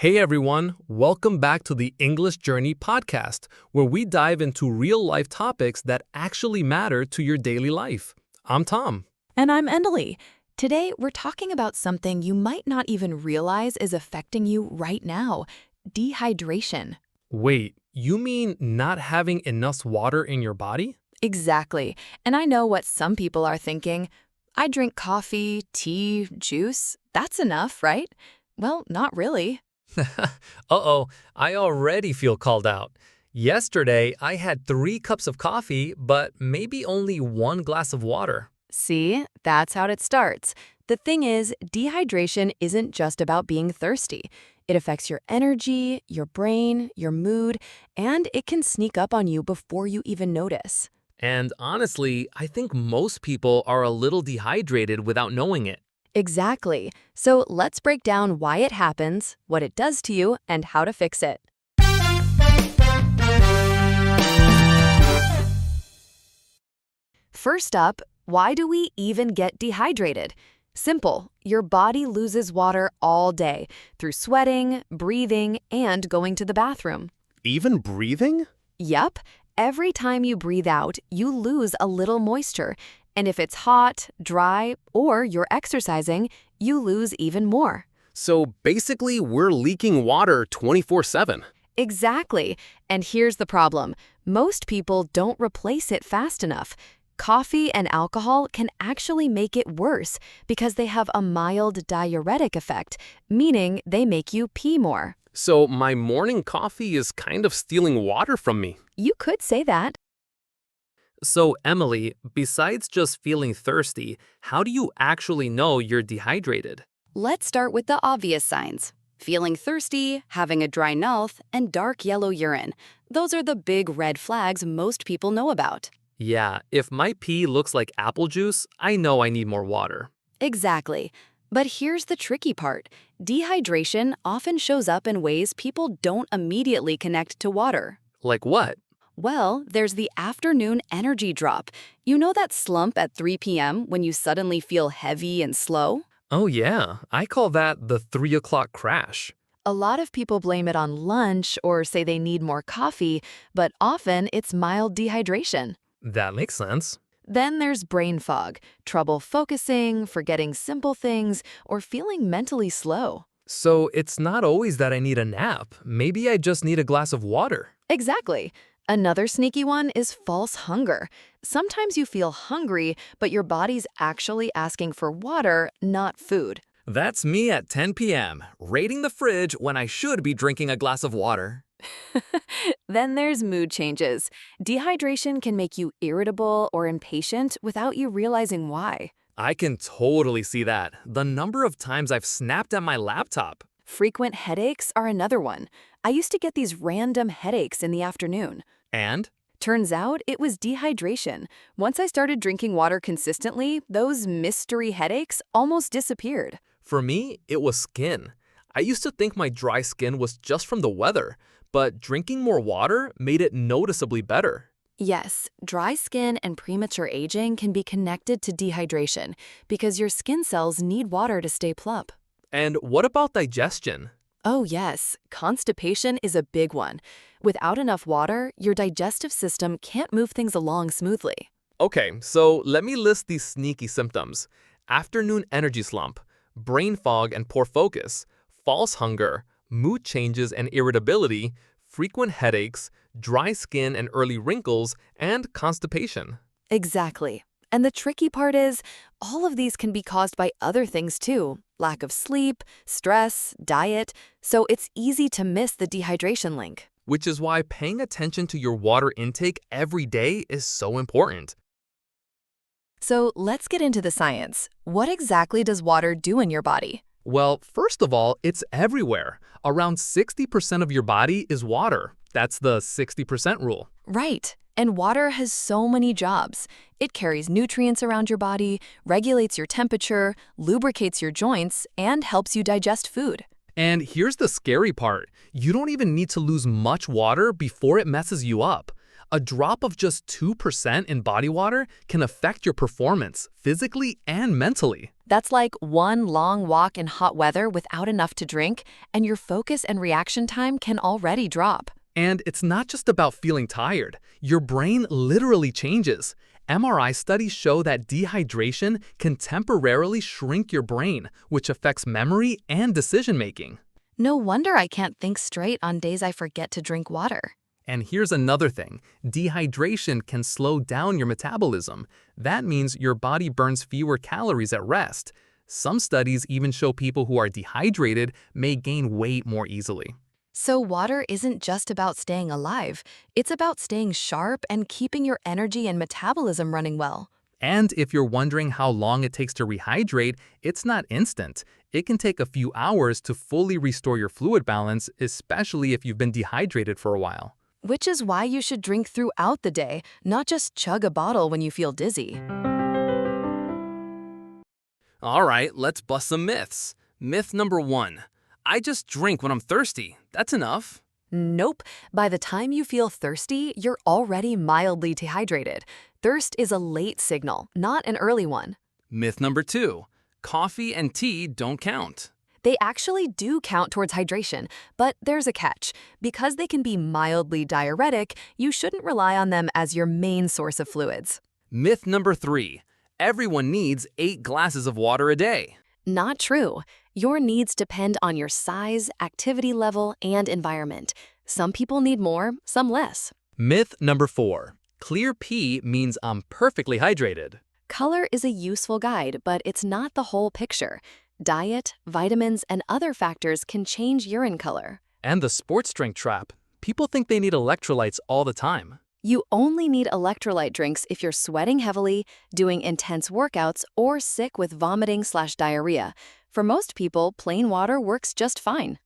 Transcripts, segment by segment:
Hey everyone, welcome back to the English Journey podcast, where we dive into real-life topics that actually matter to your daily life. I'm Tom. And I'm Emily. Today, we're talking about something you might not even realize is affecting you right now: dehydration. Wait, you mean not having enough water in your body? Exactly. And I know what some people are thinking. I drink coffee, tea, juice. That's enough, right? Well, not really. Uh-oh, I already feel called out. Yesterday, I had 3 cups of coffee, but maybe only 1 glass of water. See, that's how it starts. The thing is, dehydration isn't just about being thirsty. It affects your energy, your brain, your mood, and it can sneak up on you before you even notice. And honestly, I think most people are a little dehydrated without knowing it. Exactly. So let's break down why it happens, what it does to you, and how to fix it. First up, why do we even get dehydrated? Simple. Your body loses water all day through sweating, breathing, and going to the bathroom. Even breathing? Yep. Every time you breathe out, you lose a little moisture. And if it's hot, dry, or you're exercising, you lose even more. So basically, we're leaking water 24/7. Exactly. And here's the problem. Most people don't replace it fast enough. Coffee and alcohol can actually make it worse because they have a mild diuretic effect, meaning they make you pee more. So my morning coffee is kind of stealing water from me. You could say that. So Emily, besides just feeling thirsty, how do you actually know you're dehydrated? Let's start with the obvious signs. Feeling thirsty, having a dry mouth, and dark yellow urine. Those are the big red flags most people know about. Yeah, if my pee looks like apple juice, I know I need more water. Exactly. But here's the tricky part. Dehydration often shows up in ways people don't immediately connect to water. Like what? Well, there's the afternoon energy drop. You know that slump at 3 p.m. when you suddenly feel heavy and slow? Oh yeah, I call that the 3 o'clock crash. A lot of people blame it on lunch or say they need more coffee, but often it's mild dehydration. That makes sense. Then there's brain fog, trouble focusing, forgetting simple things, or feeling mentally slow. So it's not always that I need a nap. Maybe I just need a glass of water. Exactly. Another sneaky one is false hunger. Sometimes you feel hungry, but your body's actually asking for water, not food. That's me at 10 p.m., raiding the fridge when I should be drinking a glass of water. Then there's mood changes. Dehydration can make you irritable or impatient without you realizing why. I can totally see that. The number of times I've snapped at my laptop. Frequent headaches are another one. I used to get these random headaches in the afternoon. And? Turns out it was dehydration. Once I started drinking water consistently, those mystery headaches almost disappeared. For me, it was skin. I used to think my dry skin was just from the weather, but drinking more water made it noticeably better. Yes, dry skin and premature aging can be connected to dehydration because your skin cells need water to stay plump. And what about digestion? Oh yes, constipation is a big one. Without enough water, your digestive system can't move things along smoothly. Okay, so let me list these sneaky symptoms. Afternoon energy slump, brain fog and poor focus, false hunger, mood changes and irritability, frequent headaches, dry skin and early wrinkles, and constipation. Exactly. And the tricky part is, all of these can be caused by other things too. Lack of sleep, stress, diet, so it's easy to miss the dehydration link. Which is why paying attention to your water intake every day is so important. So let's get into the science. What exactly does water do in your body? Well, first of all, it's everywhere. Around 60% of your body is water. That's the 60% rule. Right. And water has so many jobs. It carries nutrients around your body, regulates your temperature, lubricates your joints, and helps you digest food. And here's the scary part. You don't even need to lose much water before it messes you up. A drop of just 2% in body water can affect your performance physically and mentally. That's like one long walk in hot weather without enough to drink, and your focus and reaction time can already drop. And it's not just about feeling tired. Your brain literally changes. MRI studies show that dehydration can temporarily shrink your brain, which affects memory and decision-making. No wonder I can't think straight on days I forget to drink water. And here's another thing. Dehydration can slow down your metabolism. That means your body burns fewer calories at rest. Some studies even show people who are dehydrated may gain weight more easily. So water isn't just about staying alive. It's about staying sharp and keeping your energy and metabolism running well. And if you're wondering how long it takes to rehydrate, it's not instant. It can take a few hours to fully restore your fluid balance, especially if you've been dehydrated for a while. Which is why you should drink throughout the day, not just chug a bottle when you feel dizzy. All right, let's bust some myths. Myth number 1. I just drink when I'm thirsty. That's enough. Nope. By the time you feel thirsty, you're already mildly dehydrated. Thirst is a late signal, not an early one. Myth number 2. Coffee and tea don't count. They actually do count towards hydration, but there's a catch. Because they can be mildly diuretic, you shouldn't rely on them as your main source of fluids. Myth number 3. Everyone needs 8 glasses of water a day. Not true. Your needs depend on your size, activity level, and environment. Some people need more, some less. Myth number 4. Clear pee means I'm perfectly hydrated. Color is a useful guide, but it's not the whole picture. Diet, vitamins, and other factors can change urine color. And the sports drink trap. People think they need electrolytes all the time. You only need electrolyte drinks if you're sweating heavily, doing intense workouts, or sick with vomiting/diarrhea. For most people, plain water works just fine.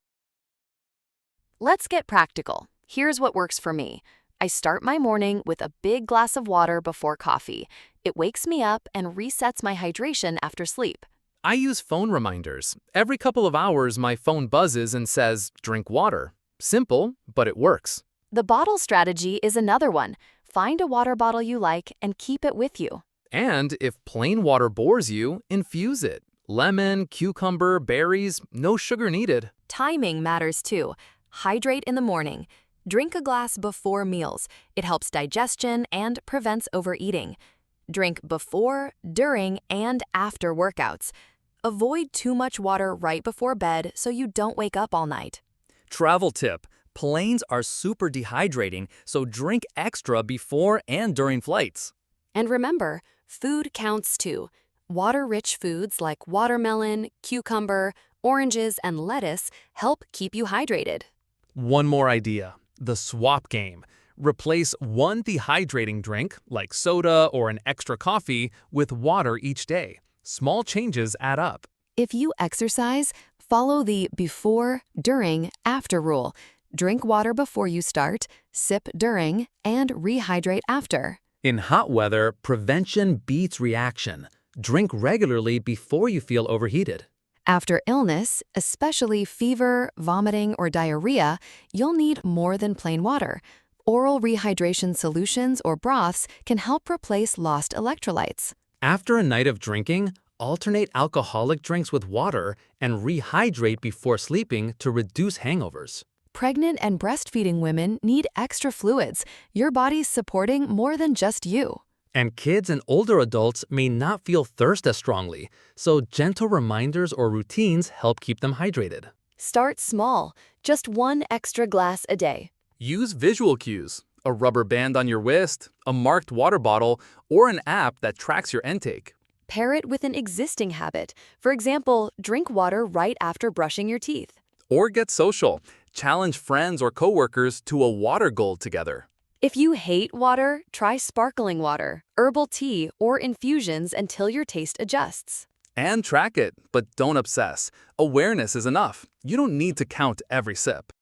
Let's get practical. Here's what works for me. I start my morning with a big glass of water before coffee. It wakes me up and resets my hydration after sleep. I use phone reminders. Every couple of hours, my phone buzzes and says, drink water. Simple, but it works. The bottle strategy is another one. Find a water bottle you like and keep it with you. And if plain water bores you, infuse it. Lemon, cucumber, berries, no sugar needed. Timing matters too. Hydrate in the morning. Drink a glass before meals. It helps digestion and prevents overeating. Drink before, during, and after workouts. Avoid too much water right before bed so you don't wake up all night. Travel tip. Planes are super dehydrating, so drink extra before and during flights. And remember, food counts too. Water-rich foods like watermelon, cucumber, oranges, and lettuce help keep you hydrated. One more idea. The swap game. Replace one dehydrating drink, like soda or an extra coffee, with water each day. Small changes add up. If you exercise, follow the before, during, after rule. Drink water before you start, sip during, and rehydrate after. In hot weather, prevention beats reaction. Drink regularly before you feel overheated. After illness, especially fever, vomiting, or diarrhea, you'll need more than plain water. Oral rehydration solutions or broths can help replace lost electrolytes. After a night of drinking, alternate alcoholic drinks with water and rehydrate before sleeping to reduce hangovers. Pregnant and breastfeeding women need extra fluids. Your body's supporting more than just you. And kids and older adults may not feel thirst as strongly, so gentle reminders or routines help keep them hydrated. Start small, just one extra glass a day. Use visual cues. A rubber band on your wrist, a marked water bottle, or an app that tracks your intake. Pair it with an existing habit. For example, drink water right after brushing your teeth. Or get social. Challenge friends or coworkers to a water goal together. If you hate water, try sparkling water, herbal tea, or infusions until your taste adjusts. And track it, but don't obsess. Awareness is enough. You don't need to count every sip.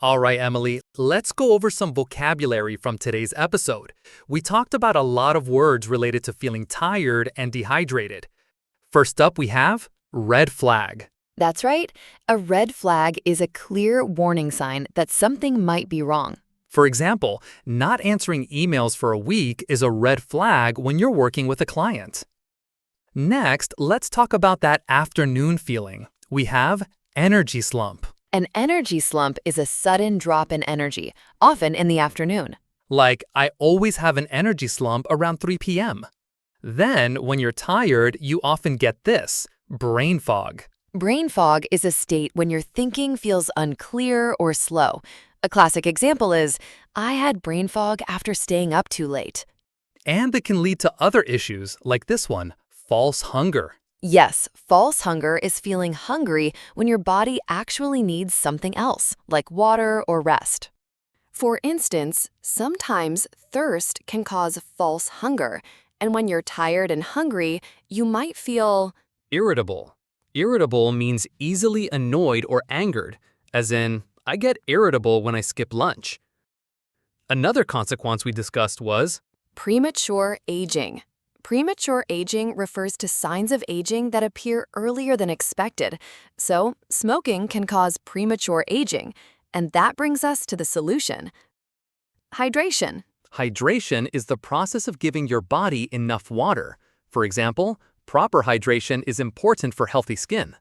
All right, Emily, let's go over some vocabulary from today's episode. We talked about a lot of words related to feeling tired and dehydrated. First up, we have red flag. That's right. A red flag is a clear warning sign that something might be wrong. For example, not answering emails for a week is a red flag when you're working with a client. Next, let's talk about that afternoon feeling. We have energy slump. An energy slump is a sudden drop in energy, often in the afternoon. Like, I always have an energy slump around 3 p.m. Then, when you're tired, you often get this, brain fog. Brain fog is a state when your thinking feels unclear or slow. A classic example is, I had brain fog after staying up too late. And it can lead to other issues, like this one, false hunger. Yes, false hunger is feeling hungry when your body actually needs something else, like water or rest. For instance, sometimes thirst can cause false hunger, and when you're tired and hungry, you might feel Irritable. Irritable means easily annoyed or angered, as in, I get irritable when I skip lunch. Another consequence we discussed was premature aging. Premature aging refers to signs of aging that appear earlier than expected. So, smoking can cause premature aging, and that brings us to the solution. Hydration. hydration is the process of giving your body enough water. For example, proper hydration is important for healthy skin.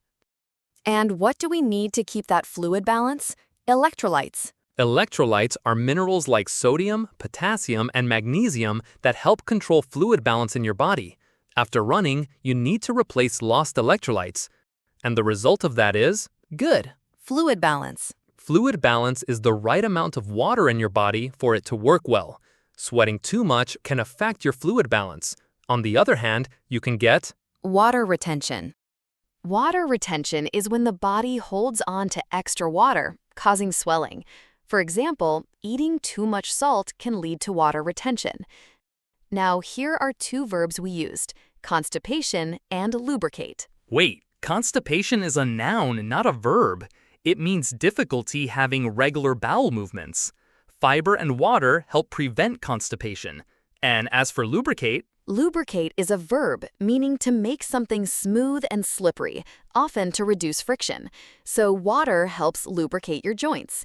And what do we need to keep that fluid balance? Electrolytes. Electrolytes are minerals like sodium, potassium, and magnesium that help control fluid balance in your body. After running, you need to replace lost electrolytes. And the result of that is good. Fluid balance. Fluid balance is the right amount of water in your body for it to work well. Sweating too much can affect your fluid balance. On the other hand, you can get Water retention. Water retention is when the body holds on to extra water, causing swelling. For example, eating too much salt can lead to water retention. Now, here are two verbs we used, constipation and lubricate. Wait, constipation is a noun, not a verb. It means difficulty having regular bowel movements. Fiber and water help prevent constipation. And as for lubricate, Lubricate is a verb meaning to make something smooth and slippery, often to reduce friction. So water helps lubricate your joints.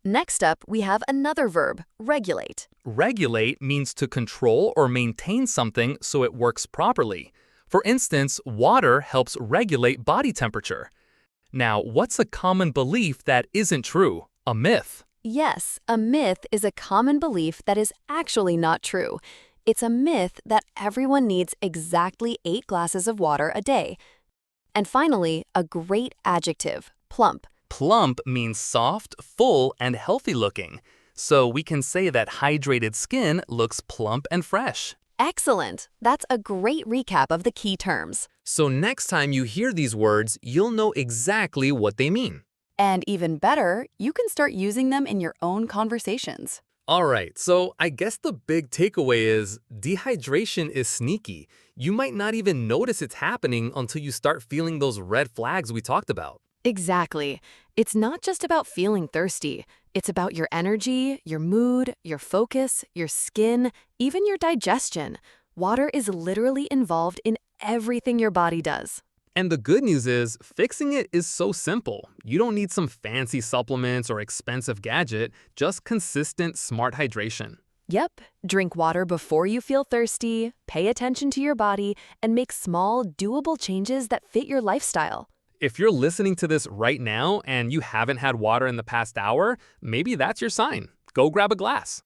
Next up, we have another verb, regulate. regulate means to control or maintain something so it works properly. For instance, water helps regulate body temperature. Now, what's a common belief that isn't true? A myth. Yes, a myth is a common belief that is actually not true. It's a myth that everyone needs exactly 8 glasses of water a day. And finally, a great adjective, plump. Plump means soft, full, and healthy looking. So we can say that hydrated skin looks plump and fresh. Excellent! That's a great recap of the key terms. So next time you hear these words, you'll know exactly what they mean. And even better, you can start using them in your own conversations. Alright, so I guess the big takeaway is dehydration is sneaky. You might not even notice it's happening until you start feeling those red flags we talked about. Exactly. It's not just about feeling thirsty. It's about your energy, your mood, your focus, your skin, even your digestion. Water is literally involved in everything your body does. And the good news is, fixing it is so simple. You don't need some fancy supplements or expensive gadget, just consistent, smart hydration. Yep, drink water before you feel thirsty, pay attention to your body, and make small, doable changes that fit your lifestyle. If you're listening to this right now and you haven't had water in the past hour, maybe that's your sign. Go grab a glass.